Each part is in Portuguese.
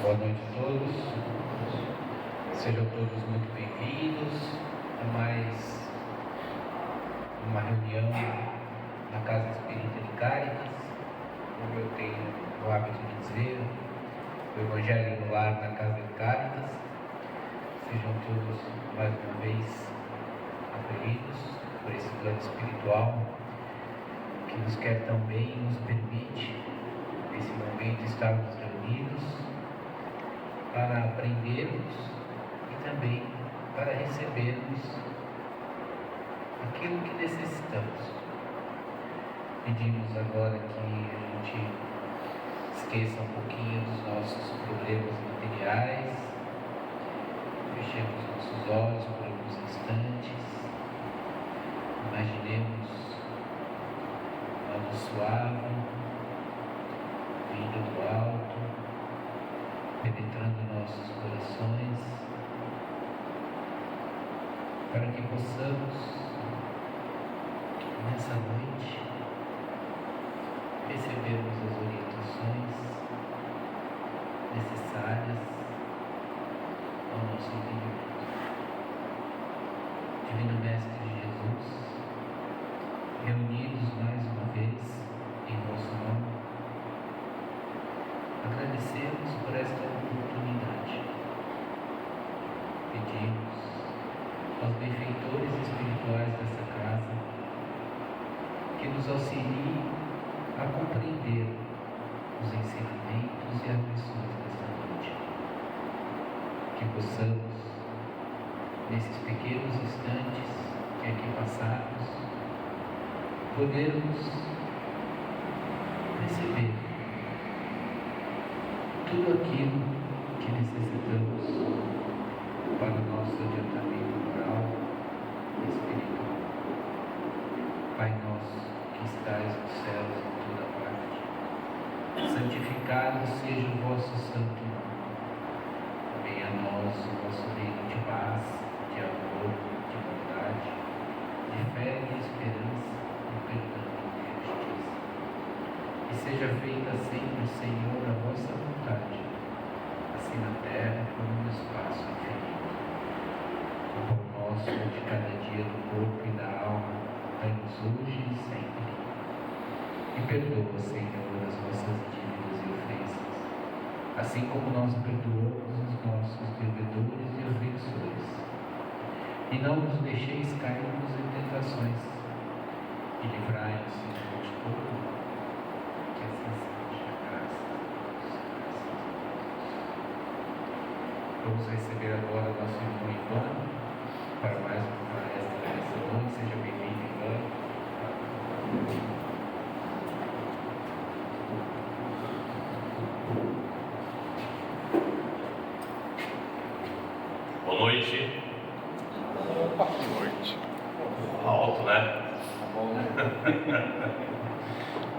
Boa noite a todos. Sejam todos muito bem-vindos a mais uma reunião na Casa Espírita de Cáritas, como eu tenho o hábito de dizer, o Evangelho no Lar na Casa de Cáritas. Sejam todos mais uma vez acolhidos por esse plano espiritual que nos quer tão bem e nos permite, nesse momento, estarmos reunidos para aprendermos e também para recebermos aquilo que necessitamos. Pedimos agora que a gente esqueça um pouquinho dos nossos problemas materiais, fechemos nossos olhos por alguns instantes, imaginemos uma luz suave vindo do alto, penetrando nossos corações, para que possamos, nessa noite, recebermos as orientações necessárias ao nosso entendimento. Divino Mestre Jesus, reunidos mais uma vez em vosso nome, agradecemos por esta oportunidade. Pedimos aos benfeitores espirituais dessa casa que nos auxiliem a compreender os ensinamentos e as lições desta noite. Que possamos, nesses pequenos instantes que aqui passarmos, podermos receber tudo aquilo que necessitamos para o nosso adiantamento moral e espiritual. Pai nosso, que estais nos céus em toda parte, santificado seja o vosso santo nome. Venha a nós o vosso reino de paz, de amor, de bondade, de fé e esperança, de perdão e de justiça. E seja feita sempre, Senhor, a vossa vontade, assim na terra como no espaço infinito. O pão nosso de cada dia do corpo e da alma, dai-nos hoje e sempre. E perdoa, Senhor, as nossas dívidas e ofensas, assim como nós perdoamos os nossos devedores e ofensores. E não nos deixeis cairmos em tentações, e livrai-nos, Senhor, de todo mal, que assim seja, graças a Deus. Vamos receber agora o nosso irmão Ivan para mais uma palestra dessa noite. Seja bem-vindo, Ivan. Boa noite. Boa noite. Alto, né? Tá bom, né?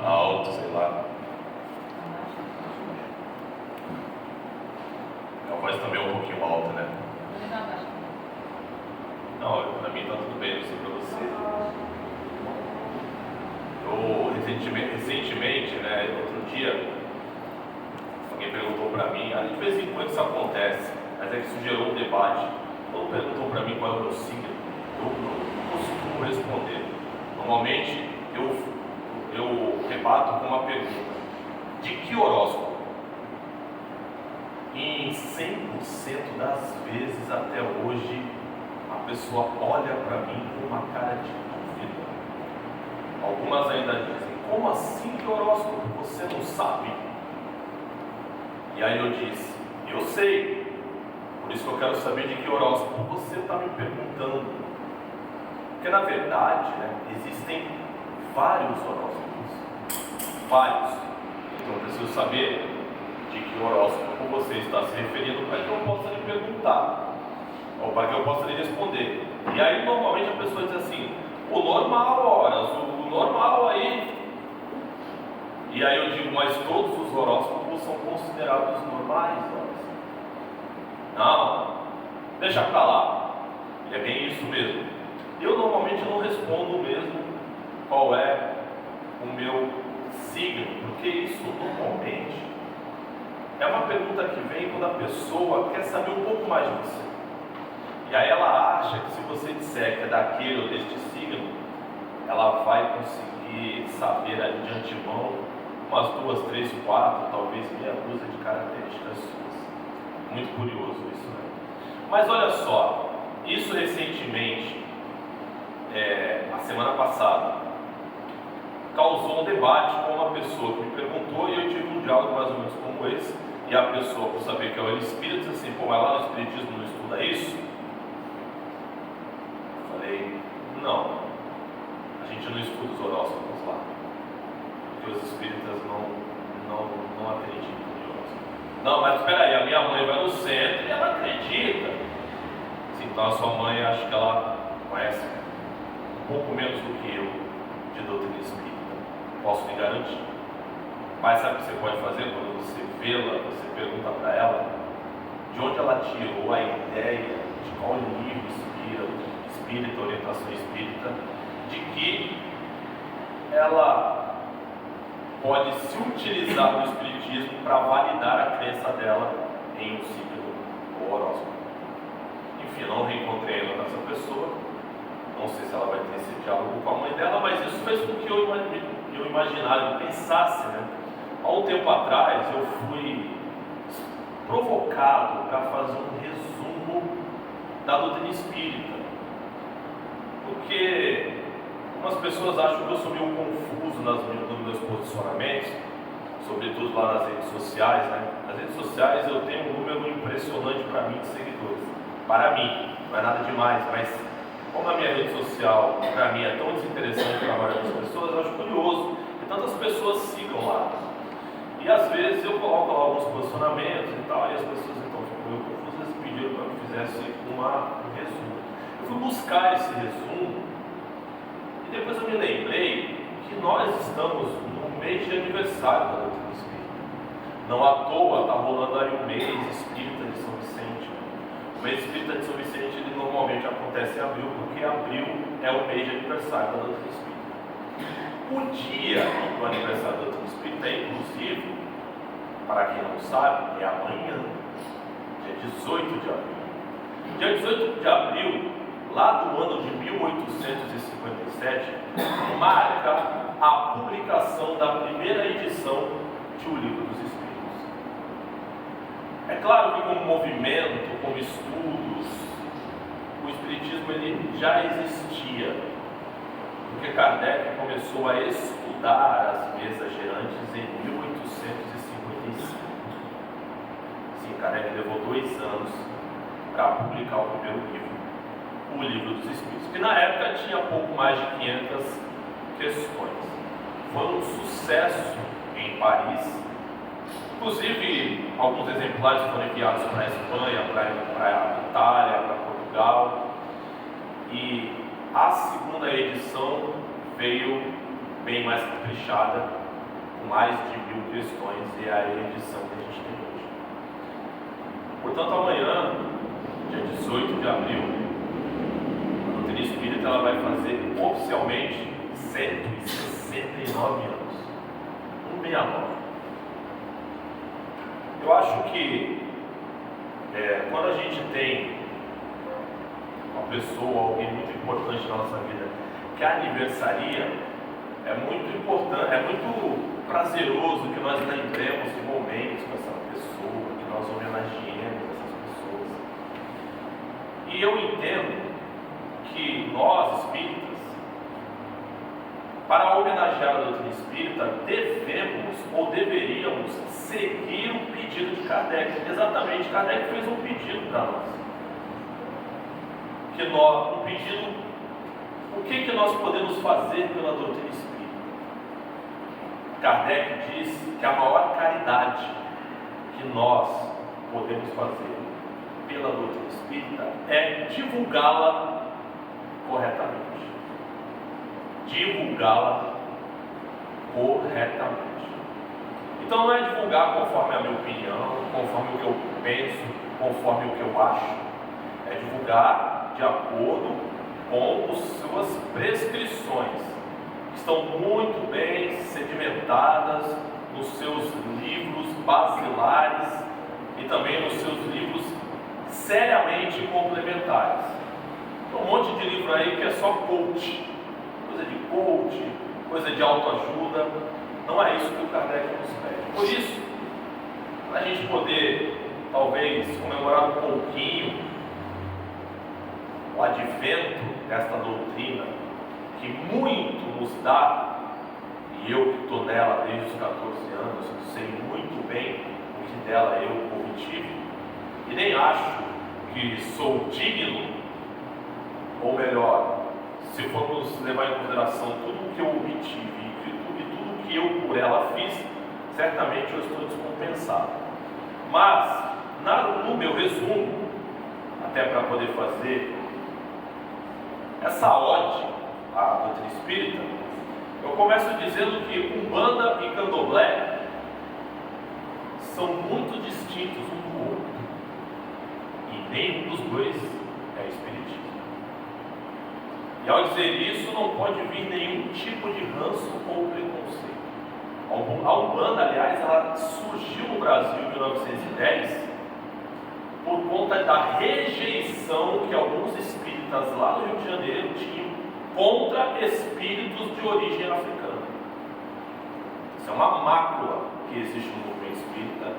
Alto, sei lá. A voz também é um pouquinho alta, né? Não, pra mim tá tudo bem, não sei pra você. Eu recentemente, né, outro dia, alguém perguntou pra mim, de vez em quando isso acontece, mas é que isso gerou um debate. Quando perguntou pra mim qual é o meu signo, eu não costumo responder. Normalmente eu rebato com uma pergunta: de que horóscopo? E em 100% das vezes até hoje, a pessoa olha para mim com uma cara de dúvida. Algumas ainda dizem: como assim que horóscopo você não sabe? E aí eu disse: eu sei, por isso que eu quero saber de que horóscopo você está me perguntando. Porque na verdade, né, existem vários horóscopos, vários. Então eu preciso saber de que horóscopo você está se referindo para que eu possa lhe perguntar, ou para que eu possa lhe responder. E aí normalmente a pessoa diz assim: o normal, horas, o normal aí. E aí eu digo: mas todos os horóscopos são considerados normais, horas? Não, deixa pra lá. É bem isso mesmo. Eu normalmente não respondo mesmo qual é o meu signo, porque isso normalmente é uma pergunta que vem quando a pessoa quer saber um pouco mais de você. E aí ela acha que se você disser que é daquele ou deste signo, ela vai conseguir saber ali de antemão umas 2, 3, 4, talvez meia dúzia de características suas. Muito curioso isso, né? Mas olha só, isso recentemente, a semana passada, causou um debate com uma pessoa que me perguntou, e eu tive um diálogo mais ou menos como esse, e a pessoa, por saber que eu era espírita, disse assim: pô, mas lá no espiritismo não estuda isso? Eu falei: não, a gente não estuda os horóscopos lá, porque os espíritas não acreditam em horóscopos. Não, mas espera aí, a minha mãe vai no centro e ela acredita. Então a sua mãe, acho que ela conhece um pouco menos do que eu de doutrina espírita, posso lhe garantir. Mas sabe o que você pode fazer quando você vê-la, você pergunta para ela de onde ela tirou a ideia, de qual livro espírita, orientação espírita, de que ela pode se utilizar do espiritismo para validar a crença dela em um signo ou horóscopo. Enfim, não reencontrei ainda com essa pessoa, não sei se ela vai ter esse diálogo com a mãe dela, mas isso fez com que eu imaginasse, eu pensasse, né? Há um tempo atrás eu fui provocado para fazer um resumo da doutrina espírita, porque algumas pessoas acham que eu sou meio confuso nos meus posicionamentos, sobretudo lá nas redes sociais, né? Nas redes sociais eu tenho um número impressionante para mim de seguidores. Para mim, não é nada demais, mas como a minha rede social para mim é tão desinteressante para a maioria das pessoas, eu acho curioso que tantas pessoas sigam lá. E às vezes eu coloco lá alguns posicionamentos e tal, e as pessoas então ficam meio confusas e pediram para que eu fizesse um resumo. Eu fui buscar esse resumo e depois eu me lembrei que nós estamos no mês de aniversário da doutrina espírita. Não à toa está rolando aí o mês espírita de São Vicente. O mês espírita de São Vicente ele normalmente acontece em abril, porque abril é o mês de aniversário da doutrina espírita. O dia do aniversário da doutrina espírita, inclusive, para quem não sabe, é amanhã, dia 18 de abril. Dia 18 de abril, lá do ano de 1857, marca a publicação da primeira edição de O Livro dos Espíritos. É claro que como movimento, como estudos, o Espiritismo ele já existia, porque Kardec começou a estudar as mesas gerantes em 1855. Sim, Kardec levou 2 anos para publicar o primeiro livro, O Livro dos Espíritos, que na época tinha pouco mais de 500 questões. Foi um sucesso em Paris. Inclusive, alguns exemplares foram enviados para a Espanha, para a Itália, para Portugal. E a segunda edição veio bem mais caprichada, com mais de 1000 questões, e é a edição que a gente tem hoje. Portanto, amanhã, dia 18 de abril, a doutrina espírita ela vai fazer oficialmente 169 anos. 169. Eu acho que quando a gente tem uma pessoa, alguém muito importante na nossa vida, que aniversaria, é muito importante, é muito prazeroso que nós lembremos de momentos com essa pessoa, que nós homenageemos essas pessoas. E eu entendo que nós, espíritas, para homenagear a doutrina espírita, devemos ou deveríamos seguir o pedido de Kardec. Exatamente, Kardec fez um pedido para nós. Um pedido, o que nós podemos fazer pela doutrina espírita? Kardec diz que a maior caridade que nós podemos fazer pela doutrina espírita é divulgá-la corretamente. Divulgá-la corretamente. Então não é divulgar conforme a minha opinião, conforme o que eu penso, conforme o que eu acho. É divulgar de acordo com as suas prescrições, que estão muito bem sedimentadas nos seus livros basilares e também nos seus livros seriamente complementares. Tem um monte de livro aí que é só coach, coisa de autoajuda. Não é isso que o Kardec nos pede. Por isso, para a gente poder, talvez, comemorar um pouquinho o advento desta doutrina, que muito nos dá, e eu que estou nela desde os 14 anos, sei muito bem o que dela eu obtive, e nem acho que sou digno, ou melhor, se formos levar em consideração tudo o que eu obtive e tudo que eu por ela fiz, certamente eu estou descompensado. Mas, no meu resumo, até para poder fazer essa ode à doutrina espírita, eu começo dizendo que Umbanda e Candomblé são muito distintos um do outro, e nenhum dos dois é espiritismo. E ao dizer isso, não pode vir nenhum tipo de ranço ou preconceito. A Umbanda, aliás, ela surgiu no Brasil em 1910 por conta da rejeição que alguns espíritas lá no Rio de Janeiro tinham contra espíritos de origem africana. Isso é uma mácula que existe no movimento espírita.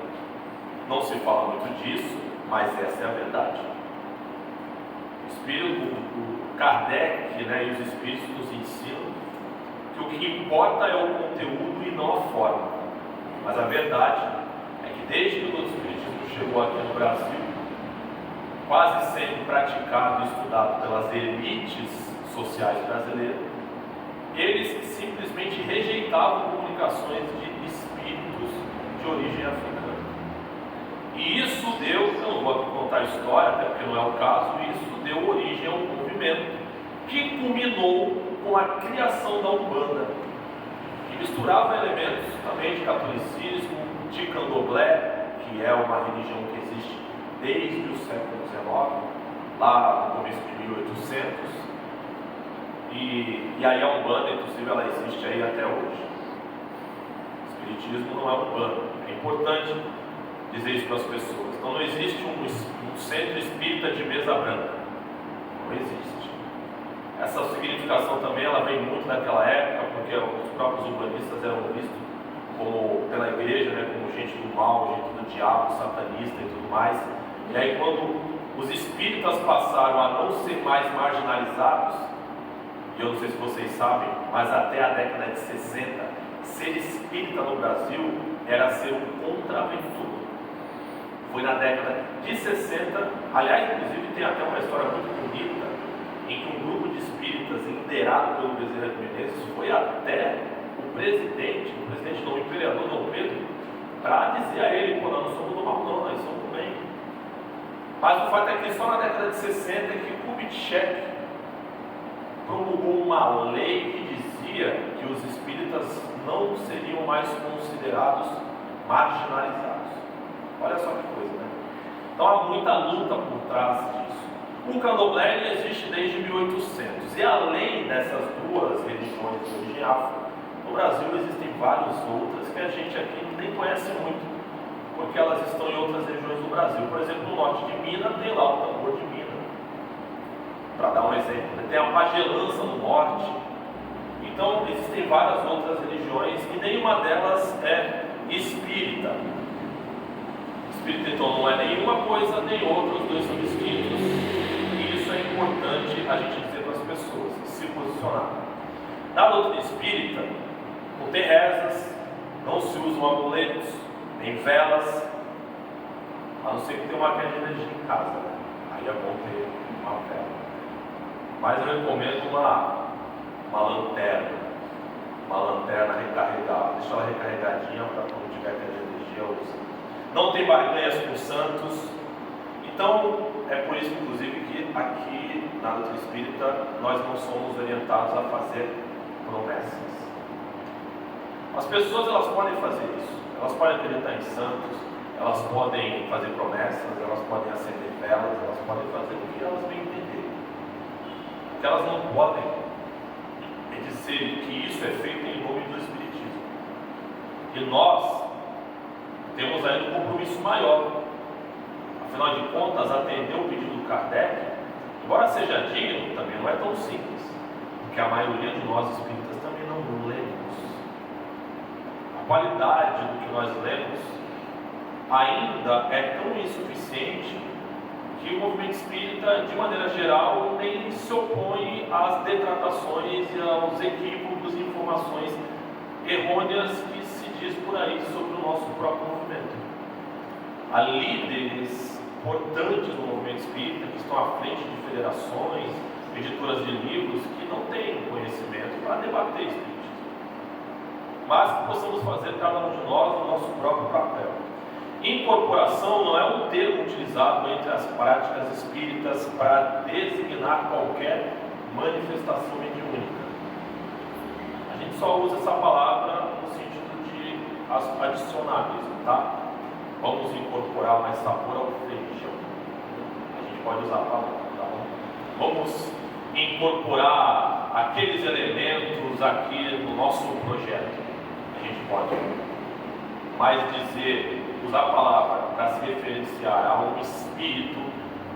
Não se fala muito disso, mas essa é a verdade. O Kardec, e os espíritos nos ensinam que o que importa é o conteúdo e não a forma. Mas a verdade é que desde que o espiritismo chegou aqui no Brasil, quase sendo praticado e estudado pelas elites sociais brasileiras, eles simplesmente rejeitavam comunicações de espíritos de origem africana. E isso deu, eu não vou aqui contar a história, até porque não é o caso, isso deu origem a um movimento que culminou com a criação da Umbanda, que misturava elementos também de catolicismo, de candomblé, que é uma religião que existe desde o século XIX, lá no começo de 1800, e aí a Umbanda, inclusive, ela existe aí até hoje. O espiritismo não é Umbanda, é importante dizer isso para as pessoas. Então não existe um centro espírita de mesa branca, não existe. Essa significação também ela vem muito daquela época, porque os próprios urbanistas eram vistos pela igreja, como gente do mal, gente do diabo, satanista e tudo mais. E aí quando os espíritas passaram a não ser mais marginalizados, e eu não sei se vocês sabem, mas até a década de 60, ser espírita no Brasil era ser um contraventor. Foi na década de 60, aliás, inclusive tem até uma história muito bonita, em que um grupo de espíritas liderado pelo Bezerra de Menezes foi até o imperador Dom Pedro, para dizer a ele: nós não somos do mal não, nós somos do bem. Mas o fato é que só na década de 60 que Kubitschek promulgou uma lei que dizia que os espíritas não seriam mais considerados marginalizados. Olha só que coisa, né? Então há muita luta por trás disso. O candomblé ele existe desde 1800, e além dessas duas religiões de origem afro, no Brasil existem várias outras que a gente aqui nem conhece muito, porque elas estão em outras regiões do Brasil. Por exemplo, no norte de Minas tem lá o tambor de Minas, para dar um exemplo. Tem a pagelança no norte. Então existem várias outras religiões e nenhuma delas é espírita. Espírita então não é nenhuma coisa nem outra, os dois são distintos, e isso é importante a gente dizer para as pessoas, se posicionar. Na doutrina espírita não tem rezas, não se usam amuletos, nem velas, a não ser que tenha uma queda de energia em casa, aí é bom ter uma vela. Mas eu recomendo uma lanterna recarregável, deixa ela recarregadinha para quando tiver queda de energia usa. Não tem barganhas com santos. Então é por isso inclusive que aqui na doutrina espírita nós não somos orientados a fazer promessas. As pessoas elas podem fazer isso, elas podem acreditar em santos, elas podem fazer promessas, elas podem acender velas, elas podem fazer o que elas bem entenderem. O que elas não podem é dizer que isso é feito em nome do espiritismo. E nós temos ainda um compromisso maior. Afinal de contas, atender o pedido do Kardec, embora seja digno, também não é tão simples, porque a maioria de nós espíritas também não lemos. A qualidade do que nós lemos ainda é tão insuficiente que o movimento espírita, de maneira geral, nem se opõe às detratações e aos equívocos e informações errôneas que se diz por aí sobre o nosso próprio movimento. Há líderes importantes no movimento espírita que estão à frente de federações, editoras de livros, que não têm conhecimento para debater espiritismo, mas que possamos fazer cada um de nós o nosso próprio papel. Incorporação não é um termo utilizado entre as práticas espíritas para designar qualquer manifestação mediúnica. A gente só usa essa palavra no sentido de adicionalismo, tá? Vamos incorporar mais sabor ao feijão. A gente pode usar a palavra, tá bom? Vamos incorporar aqueles elementos aqui no nosso projeto. A gente pode. Mas usar a palavra para se referenciar a um espírito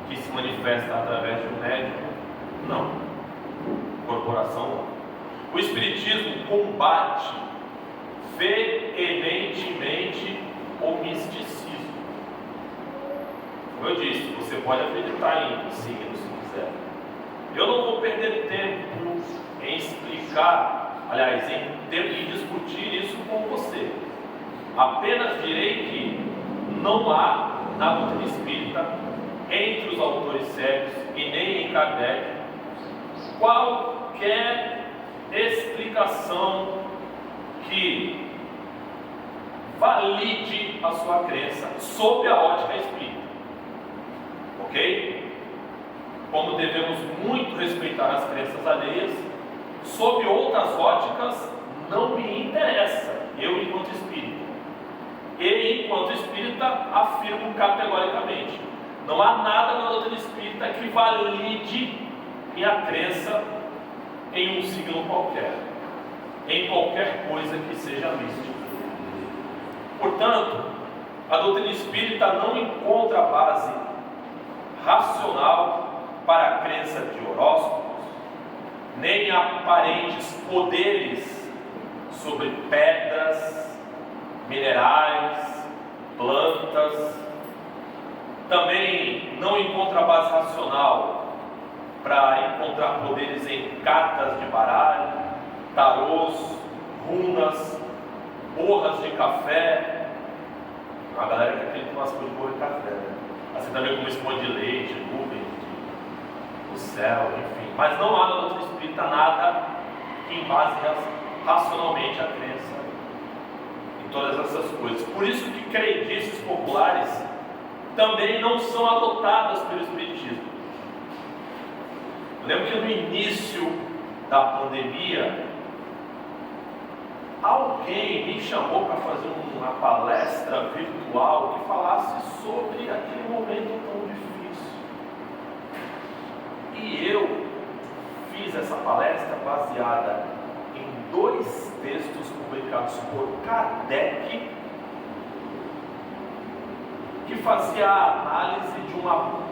que se manifesta através de um médium, não. Corporação não. O espiritismo combate veementemente o misticismo. Como eu disse, você pode acreditar em signos se quiser. Eu não vou perder tempo em explicar, aliás, em discutir isso com você. Apenas direi que não há na doutrina espírita, entre os autores sérios e nem em Kardec, qualquer explicação que valide a sua crença sob a ótica espírita. Ok? Como devemos muito respeitar as crenças alheias, sob outras óticas não me interessa, eu enquanto espírita. E enquanto espírita afirmo categoricamente: não há nada na doutrina espírita que valide minha crença em um signo qualquer, em qualquer coisa que seja mística. Portanto, a doutrina espírita não encontra base racional para a crença de horóscopos, nem aparentes poderes sobre pedras, minerais, plantas. Também não encontra base racional para encontrar poderes em cartas de baralho, tarôs, runas, borras de café. A galera que acredita em umas coisas de borra de café, né? Assim também como espuma de leite, nuvens do céu, enfim. Mas não há na doutrina espírita nada que embase racionalmente a crença em todas essas coisas. Por isso que crendices populares também não são adotadas pelo espiritismo. Eu lembro que no início da pandemia, alguém me chamou para fazer uma palestra virtual que falasse sobre aquele momento tão difícil. E eu fiz essa palestra baseada em 2 textos publicados por Kardec, que fazia a análise de uma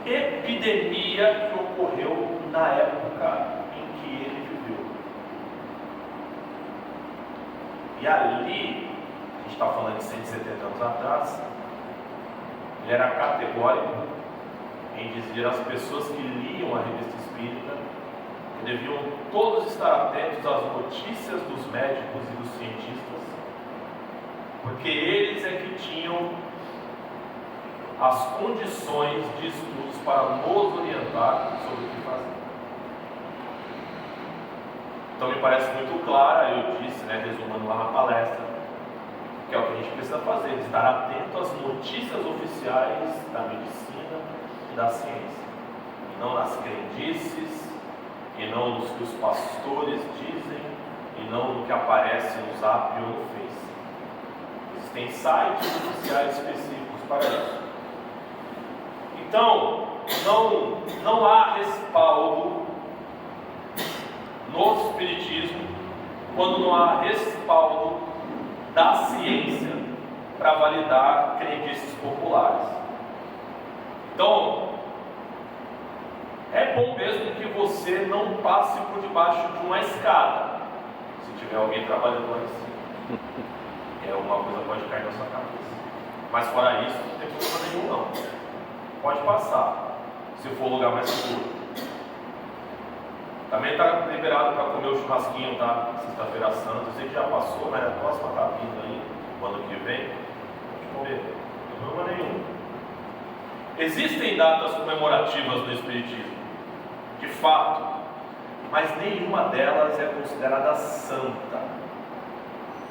epidemia que ocorreu na época em que ele viveu. E ali, a gente está falando de 170 anos atrás, ele era categórico em dizer às pessoas que liam a revista espírita que deviam todos estar atentos às notícias dos médicos e dos cientistas, porque eles é que tinham as condições de estudos para nos orientar sobre o que fazer. Então me parece muito clara, eu disse, resumando lá na palestra, que é o que a gente precisa fazer, estar atento às notícias oficiais da medicina e da ciência, e não nas crendices, e não nos que os pastores dizem, e não no que aparece no Zap ou no Face. Existem sites oficiais específicos para isso. Então, não há respaldo no espiritismo quando não há respaldo da ciência para validar crendices populares. Então, é bom mesmo que você não passe por debaixo de uma escada, se tiver alguém trabalhando lá em cima. Uma coisa pode cair na sua cabeça. Mas fora isso, não tem problema nenhum não. Pode passar, se for o lugar mais seguro. Também está liberado para comer o churrasquinho, tá? Sexta-feira Santa. Eu sei que já passou, mas a próxima está vindo aí, o ano que vem. Pode comer, não tem problema nenhum. Existem datas comemorativas no Espiritismo, de fato, mas nenhuma delas é considerada santa.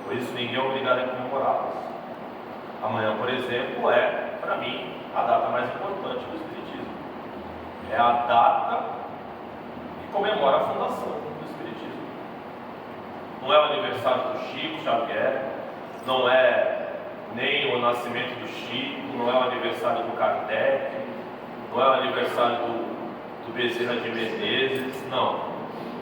Por isso ninguém é obrigado a comemorá-las. Amanhã, por exemplo, é, para mim, a data mais importante do Espiritismo. É a data que comemora a fundação do Espiritismo. Não é o aniversário do Chico Xavier, não é nem o nascimento do Chico, não é o aniversário do Kardec, não é o aniversário do Bezerra de Menezes, não.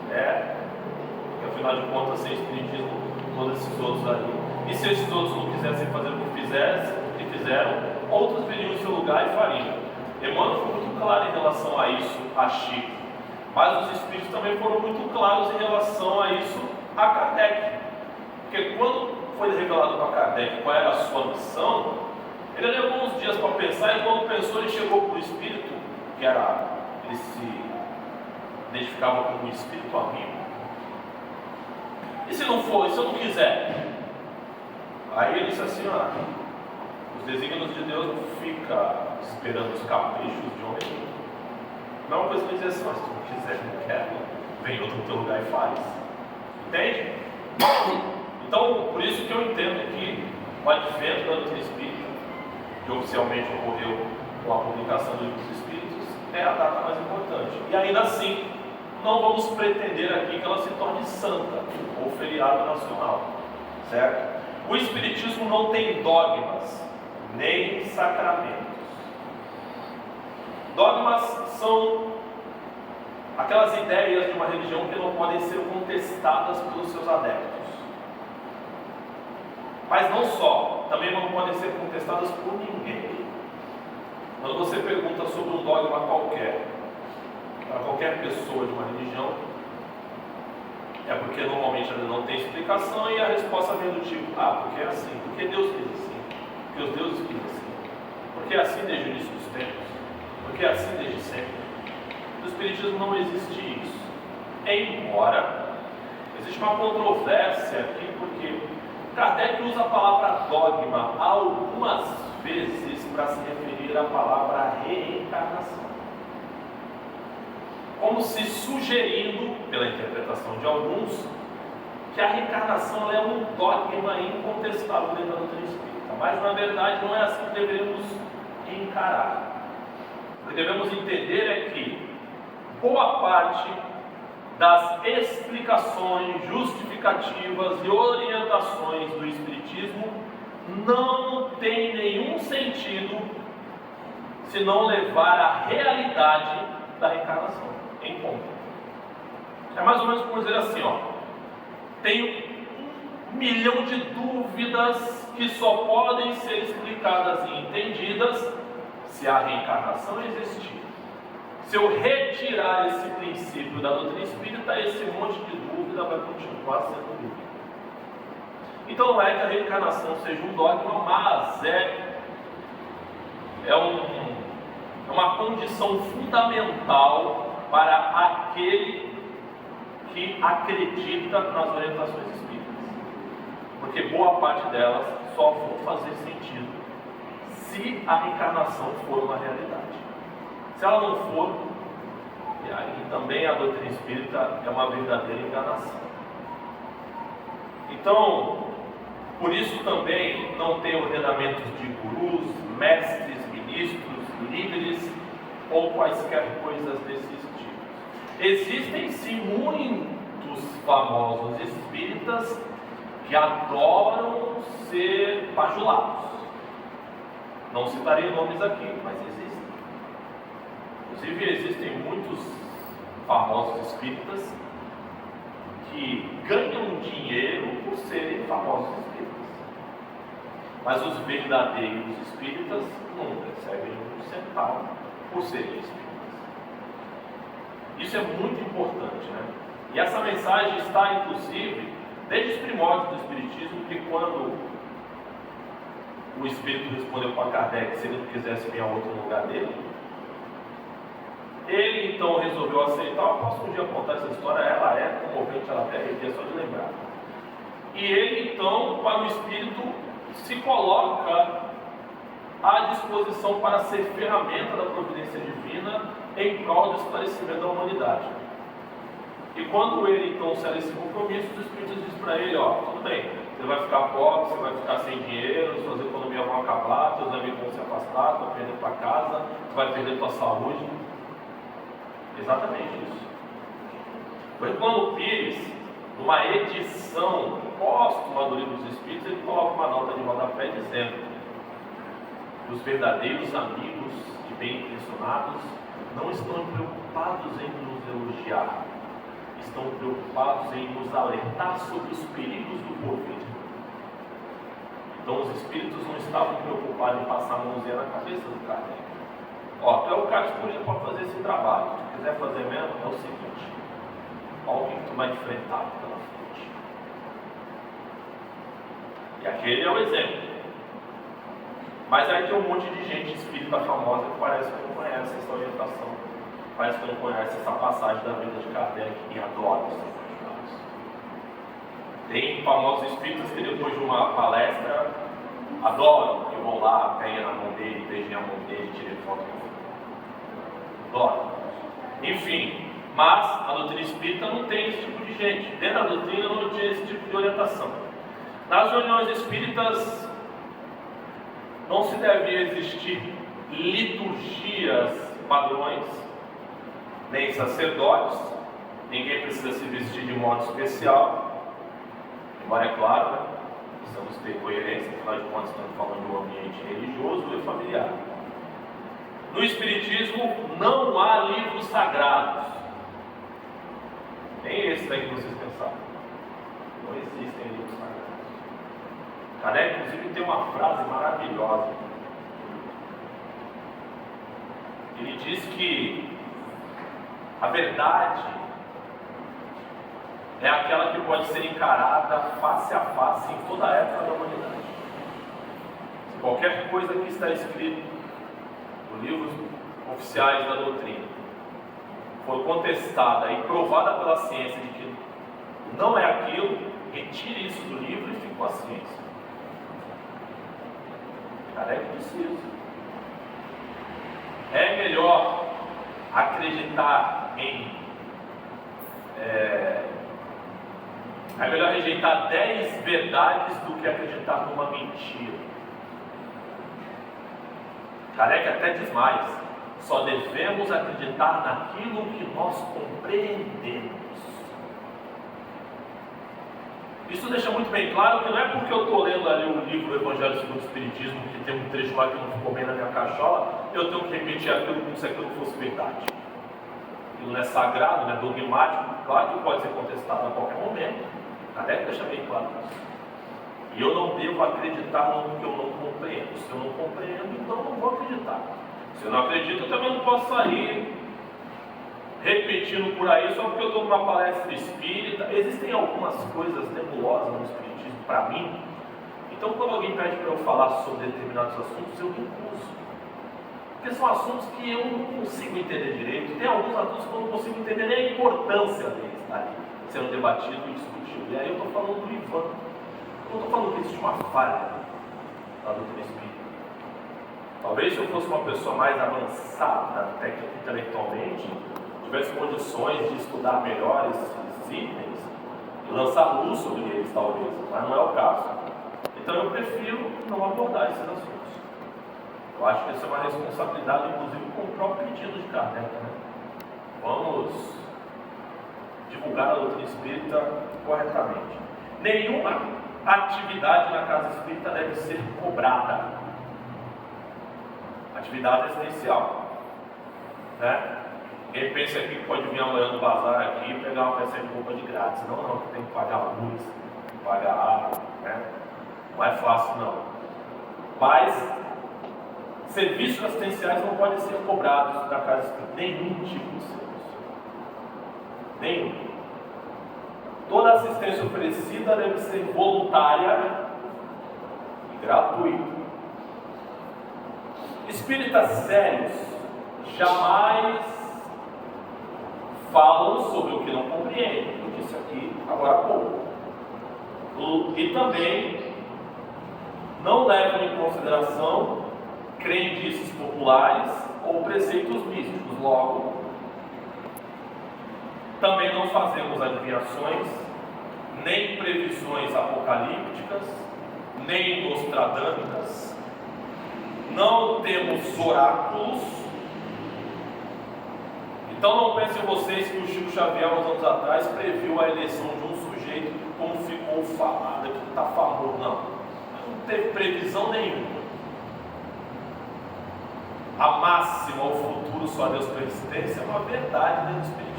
Porque afinal de contas, sem Espiritismo, todos esses outros ali. E se esses outros não quisessem fazer o que fizeram, outros viriam em seu lugar e fariam. Emmanuel foi muito claro em relação a isso, a Chico. Mas os Espíritos também foram muito claros em relação a isso, a Kardec. Porque quando foi revelado para Kardec qual era a sua missão, ele levou uns dias para pensar, e quando pensou, ele chegou para o Espírito, ele se identificava como um Espírito amigo. E se não for, e se eu não quiser? Aí ele disse assim, os desígnios de Deus não ficam esperando os caprichos de homem. Não é uma coisa que ele diz assim, mas se tu não quiser, não quero, vem outro no teu lugar e faz. Entende? Então, por isso que eu entendo que o advento da doutrina espírita, que oficialmente ocorreu com a publicação do Livro dos Espíritos, é a data mais importante. E ainda assim, não vamos pretender aqui que ela se torne santa ou feriado nacional, certo? O Espiritismo não tem dogmas, nem sacramentos. Dogmas são aquelas ideias de uma religião que não podem ser contestadas pelos seus adeptos. Mas não só, também não podem ser contestadas por ninguém. Quando você pergunta sobre um dogma qualquer, para qualquer pessoa de uma religião, é porque normalmente ela não tem explicação, e a resposta vem do tipo, porque é assim, porque Deus quis assim, porque os deuses quis assim, porque é assim desde o início dos tempos, porque é assim desde sempre. No Espiritismo não existe isso, embora existe uma controvérsia aqui, porque Kardec usa a palavra dogma algumas vezes para se referir à palavra reencarnação, como se sugerindo, pela interpretação de alguns, que a reencarnação é um dogma incontestável dentro da doutrina espírita. Mas na verdade não é assim que devemos encarar. O que devemos entender é que boa parte das explicações, justificativas e orientações do Espiritismo não tem nenhum sentido se não levar à realidade da reencarnação em conta. É mais ou menos como dizer assim, tenho 1 milhão de dúvidas que só podem ser explicadas e entendidas se a reencarnação existir. Se eu retirar esse princípio da doutrina espírita, esse monte de dúvida vai continuar sendo dúvida. Então não é que a reencarnação seja um dogma, mas é uma condição fundamental para aquele que acredita nas orientações espíritas. Porque boa parte delas só vão fazer sentido se a reencarnação for uma realidade. Se ela não for, e aí também a doutrina espírita é uma verdadeira enganação. Então, por isso também não tem ordenamentos de gurus, mestres, ministros, líderes ou quaisquer coisas desse tipo. Existem sim muitos famosos espíritas que adoram ser bajulados. Não citarei nomes aqui, mas existem. Inclusive existem muitos famosos espíritas que ganham dinheiro por serem famosos espíritas. Mas os verdadeiros espíritas não recebem um centavo por serem espíritas. Isso é muito importante, né? E essa mensagem está, inclusive, desde os primórdios do Espiritismo, que quando o Espírito respondeu para Kardec se ele não quisesse vir a outro lugar dele, ele então resolveu aceitar. Eu posso um dia contar essa história, ela é comovente, ela até arrepia só de lembrar. E ele então, para o Espírito, se coloca à disposição para ser ferramenta da providência divina em prol do esclarecimento da humanidade. E quando ele então cede esse compromisso, os Espíritos dizem para ele, ó, tudo bem, você vai ficar pobre, você vai ficar sem dinheiro, suas economias vão acabar, seus amigos vão se afastar, você vai perder tua casa, você vai perder tua saúde. Exatamente isso. O Hermano Pires, numa edição póstuma do Livro dos Espíritos, ele coloca uma nota de rodapé dizendo: os verdadeiros amigos e bem intencionados não estão preocupados em nos elogiar, estão preocupados em nos alertar sobre os perigos do porvir. Então os espíritos não estavam preocupados em passar a mãozinha na cabeça do Kardec. Ó, tu é o cara escolhido para fazer esse trabalho. Se tu quiser fazer mesmo, é o seguinte: olha o que tu vai enfrentar pela frente. E aquele é o exemplo. Mas aí tem um monte de gente espírita famosa que parece que não conhece essa orientação, parece que não conhece essa passagem da vida de Kardec e adora os seus. Tem famosos espíritas que depois de uma palestra adoram, que vão lá, peguem na mão dele, beijem a mão dele, tirem foto com ele. Adoram. Enfim, mas a doutrina espírita não tem esse tipo de gente. Dentro da doutrina não tinha esse tipo de orientação. Nas reuniões espíritas não se devia existir liturgias padrões, nem sacerdotes, ninguém precisa se vestir de modo especial, embora é claro, né? Precisamos ter coerência, afinal de contas estamos falando de um ambiente religioso e familiar. No Espiritismo não há livros sagrados, nem esse daí que vocês pensaram, não existem livros sagrados. Kardec, inclusive, tem uma frase maravilhosa. Ele diz que a verdade é aquela que pode ser encarada face a face em toda a época da humanidade. Se qualquer coisa que está escrito nos livros oficiais da doutrina for contestada e provada pela ciência de que não é aquilo, retire isso do livro e fique com a ciência. Kardec disse isso. É melhor acreditar em. É melhor rejeitar 10 verdades do que acreditar numa mentira. Kardec até diz mais: só devemos acreditar naquilo que nós compreendemos. Isso deixa muito bem claro que não é porque eu estou lendo ali o livro Evangelho segundo o Espiritismo, que tem um trecho lá que não ficou bem na minha cachola, eu tenho que repetir aquilo como se aquilo fosse verdade. Aquilo não é sagrado, não é dogmático, claro que pode ser contestado a qualquer momento. Kardec deixa bem claro isso. E eu não devo acreditar no que eu não compreendo. Se eu não compreendo, então eu não vou acreditar. Se eu não acredito, eu também não posso sair repetindo por aí só porque eu estou numa palestra espírita. Existem algumas coisas nebulosas no espiritismo para mim. Então quando alguém pede para eu falar sobre determinados assuntos, eu recuso. Porque são assuntos que eu não consigo entender direito. Tem alguns assuntos que eu não consigo entender nem a importância deles ali, sendo debatido e discutido. E aí eu estou falando do Ivan. Eu não estou falando que existe uma falha na doutrina espírita. Talvez se eu fosse uma pessoa mais avançada intelectualmente, tivesse condições de estudar melhor esses itens e lançar luz sobre eles, talvez, mas não é o caso. Então eu prefiro não abordar esses assuntos. Eu acho que isso é uma responsabilidade, inclusive, com o próprio pedido de Kardec, né? Vamos divulgar a doutrina espírita corretamente. Nenhuma atividade na casa espírita deve ser cobrada. Atividade essencial, né? Quem pensa aqui que pode vir amanhã no bazar aqui e pegar uma peça de roupa de grátis. Não, tem que pagar luz, tem que pagar água, né? Não é fácil não. Mas serviços assistenciais não podem ser cobrados da casa espírita. Nenhum tipo de serviço. Nenhum. Toda assistência oferecida deve ser voluntária e gratuita. Espíritas sérios jamais falam sobre o que não compreendem. Eu disse aqui agora há pouco. E também não levam em consideração crendices populares ou preceitos místicos. Logo, também não fazemos adivinhações, nem previsões apocalípticas, nem nostradâmicas. Não temos oráculos. Então não pensem vocês que o Chico Xavier, uns anos atrás, previu a eleição de um sujeito, como ficou falado, que está famoso. Não teve previsão nenhuma. A máxima, o futuro só Deus para a existência, é uma verdade dentro do Espiritismo.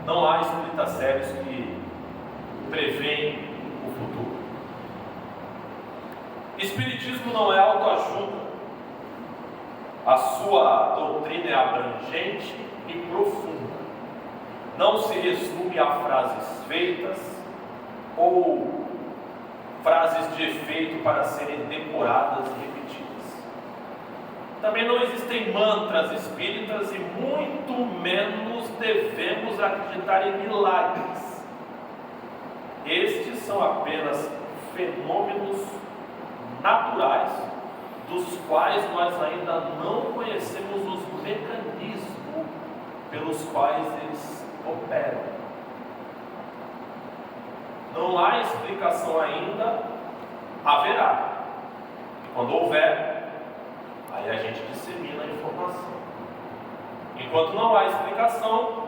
Não há espíritas sérios que preveem o futuro. Espiritismo não é autoajuda. A sua doutrina é abrangente e profunda. Não se resume a frases feitas ou frases de efeito para serem decoradas e repetidas. Também não existem mantras espíritas e muito menos devemos acreditar em milagres. Estes são apenas fenômenos naturais, dos quais nós ainda não conhecemos os mecanismos pelos quais eles operam. Não há explicação ainda, haverá. Quando houver, aí a gente dissemina a informação. Enquanto não há explicação,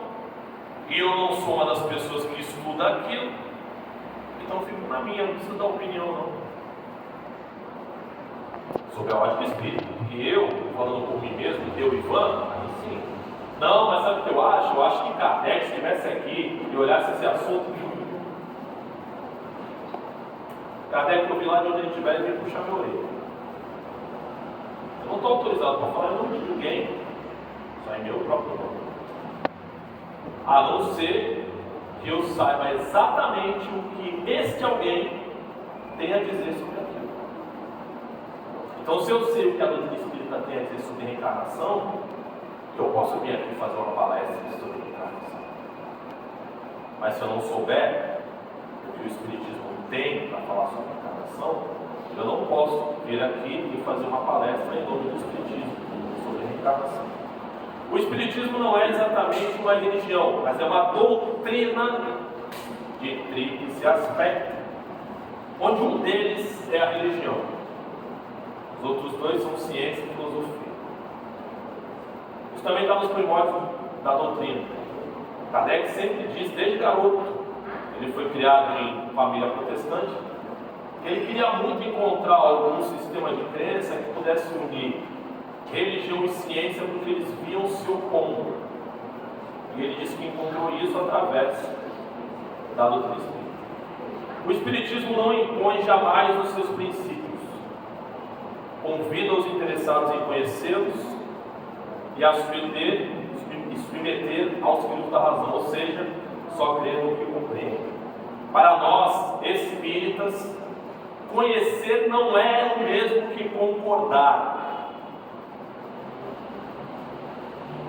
e eu não sou uma das pessoas que estuda aquilo, então eu fico na minha, não preciso dar opinião não. Sob a ótica espírita. Porque eu, falando por mim mesmo, eu, Ivan, aí sim. Não, mas sabe o que eu acho? Eu acho que Kardec, se estivesse aqui e olhasse esse assunto, Kardec, eu vi lá de onde ele estiver, ele veio puxar meu orelha. Eu não estou autorizado para falar em nome de ninguém, só em meu próprio nome. A não ser que eu saiba exatamente o que este alguém tem a dizer sobre aquilo. Então, se eu sei o que a doutrina espírita tem a dizer sobre reencarnação, eu posso vir aqui fazer uma palestra sobre reencarnação. Mas se eu não souber o que o Espiritismo tem para falar sobre reencarnação, eu não posso vir aqui e fazer uma palestra em nome do Espiritismo sobre reencarnação. O Espiritismo não é exatamente uma religião, mas é uma doutrina de tríplice aspecto, onde um deles é a religião. Os outros dois são ciência e filosofia. Isso também está nos primórdios da doutrina. Kardec sempre diz, desde garoto, ele foi criado em família protestante, que ele queria muito encontrar algum sistema de crença que pudesse unir religião e ciência, porque eles viam se opondo. E ele disse que encontrou isso através da doutrina espírita. O Espiritismo não impõe jamais os seus princípios. Convida os interessados em conhecê-los e a submeter aos filhos da razão, ou seja, só crer no que compreende. Para nós, espíritas, conhecer não é o mesmo que concordar.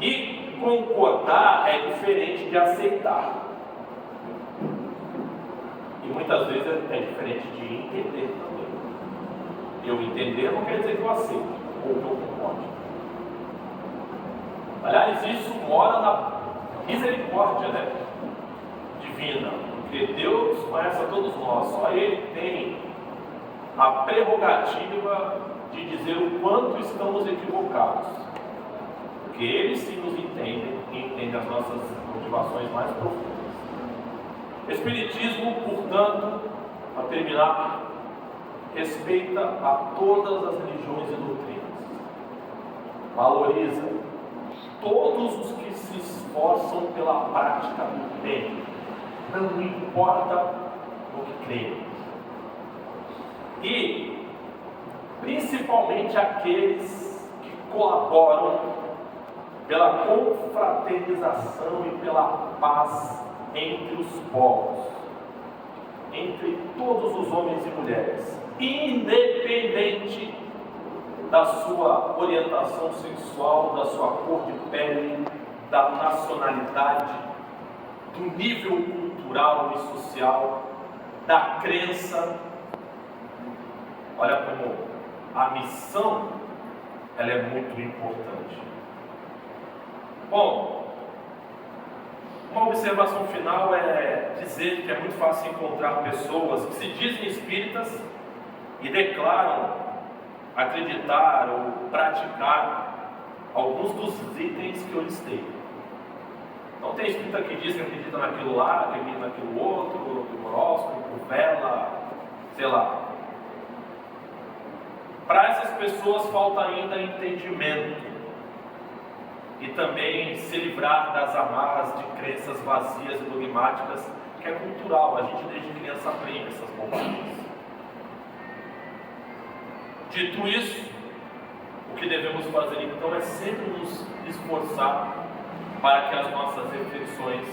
E concordar é diferente de aceitar. E muitas vezes é diferente de entender também. Eu entender não quer dizer que eu aceito ou que eu concorde. Aliás, isso mora na misericórdia, né? Divina, porque Deus conhece a todos nós, só Ele tem a prerrogativa de dizer o quanto estamos equivocados, porque Ele sim nos entende e entende as nossas motivações mais profundas. Espiritismo, portanto, para terminar, respeita a todas as religiões e doutrinas, valoriza todos os que se esforçam pela prática do bem, não importa o que creem. E principalmente aqueles que colaboram pela confraternização e pela paz entre os povos, entre todos os homens e mulheres, independente da sua orientação sexual, da sua cor de pele, da nacionalidade, do nível cultural e social, da crença. Olha como a missão ela é muito importante. Bom, uma observação final é dizer que é muito fácil encontrar pessoas que se dizem espíritas e declaram acreditar ou praticar alguns dos itens que eu listei. Não tem espírita que diz que acredita naquilo lá, acredita naquilo outro, no horóscopo, vela, sei lá. Para essas pessoas falta ainda entendimento e também se livrar das amarras de crenças vazias e dogmáticas, que é cultural, a gente desde criança aprende essas bobagens. Dito isso, o que devemos fazer então é sempre nos esforçar para que as nossas reflexões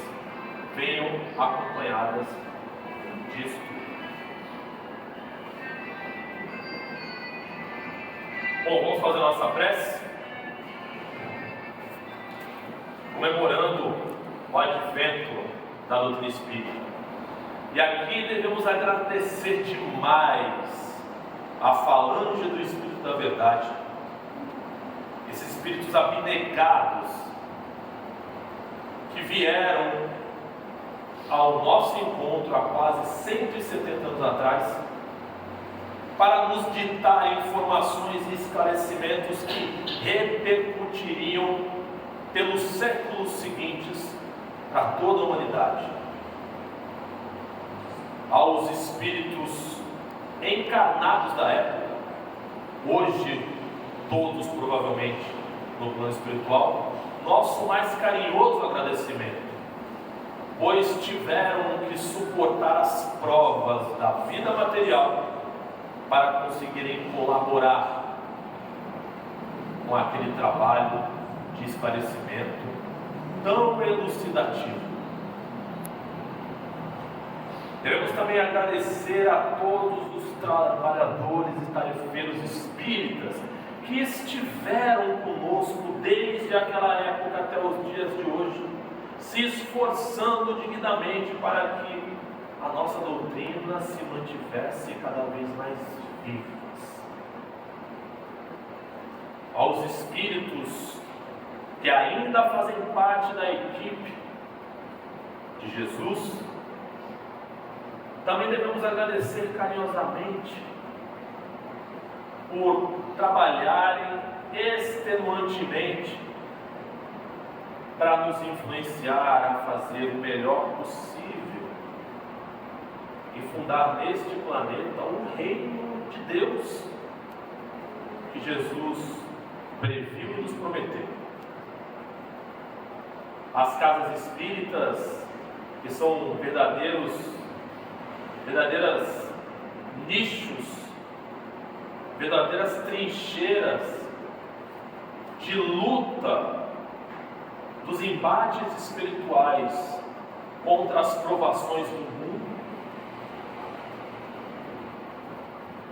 venham acompanhadas disso. Bom, vamos fazer nossa prece, comemorando o advento da doutrina espírita. E aqui devemos agradecer demais a falange do Espírito da Verdade, esses espíritos abnegados que vieram ao nosso encontro há quase 170 anos atrás para nos ditar informações e esclarecimentos que repercutiriam pelos séculos seguintes para toda a humanidade. Aos espíritos encarnados da época, hoje todos provavelmente no plano espiritual, nosso mais carinhoso agradecimento, pois tiveram que suportar as provas da vida material para conseguirem colaborar com aquele trabalho de esclarecimento tão elucidativo. Devemos também agradecer a todos os trabalhadores e tarefeiros espíritas que estiveram conosco desde aquela época até os dias de hoje, se esforçando dignamente para que a nossa doutrina se mantivesse cada vez mais viva. Aos espíritos que ainda fazem parte da equipe de Jesus, também devemos agradecer carinhosamente por trabalharem extenuantemente para nos influenciar a fazer o melhor possível e fundar neste planeta o reino de Deus que Jesus previu e nos prometeu. As casas espíritas, que são verdadeiras nichos, verdadeiras trincheiras de luta dos embates espirituais contra as provações do mundo,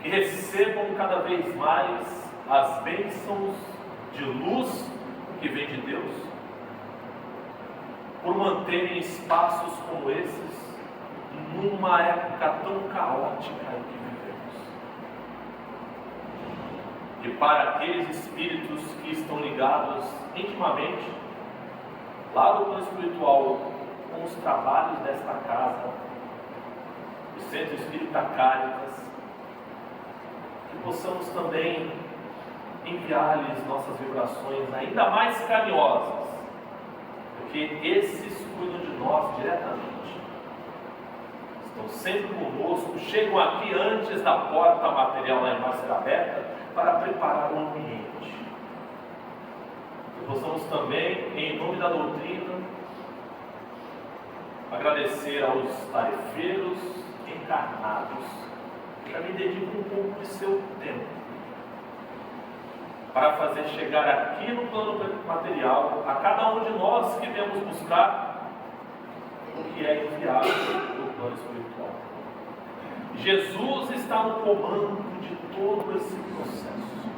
que recebam cada vez mais as bênçãos de luz que vem de Deus, por manterem espaços como esses numa época tão caótica em que vivemos. E para aqueles espíritos que estão ligados intimamente lá do plano espiritual com os trabalhos desta casa, o Centro Espírita Cáritas, que possamos também enviar-lhes nossas vibrações ainda mais carinhosas, porque esses cuidam de nós diretamente, estão sempre conosco, chegam aqui antes da porta material lá embaixo ser aberta para preparar o ambiente. Que possamos também, em nome da doutrina, agradecer aos tarefeiros encarnados que também dedicam um pouco de seu tempo para fazer chegar aqui no plano material a cada um de nós que devemos buscar o que é enviado no plano espiritual. Jesus está no comando de todo esse processo.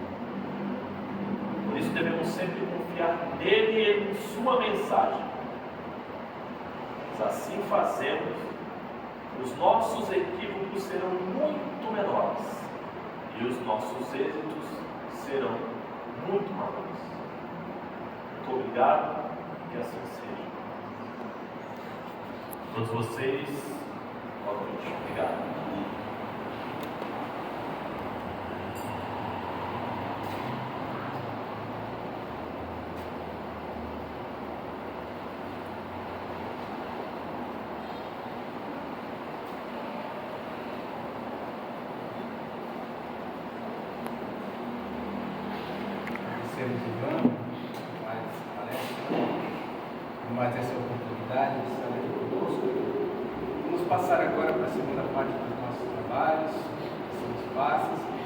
Por isso devemos sempre confiar nele e em sua mensagem. Mas assim fazemos, os nossos equívocos serão muito menores e os nossos êxitos serão muito maiores. Muito obrigado, que assim seja. Todos vocês, boa noite. Obrigado. Agradecemos, Ivan, mais palestra, por mais essa oportunidade de estar aqui conosco. Vamos passar agora para a segunda parte dos nossos trabalhos, que são os passos.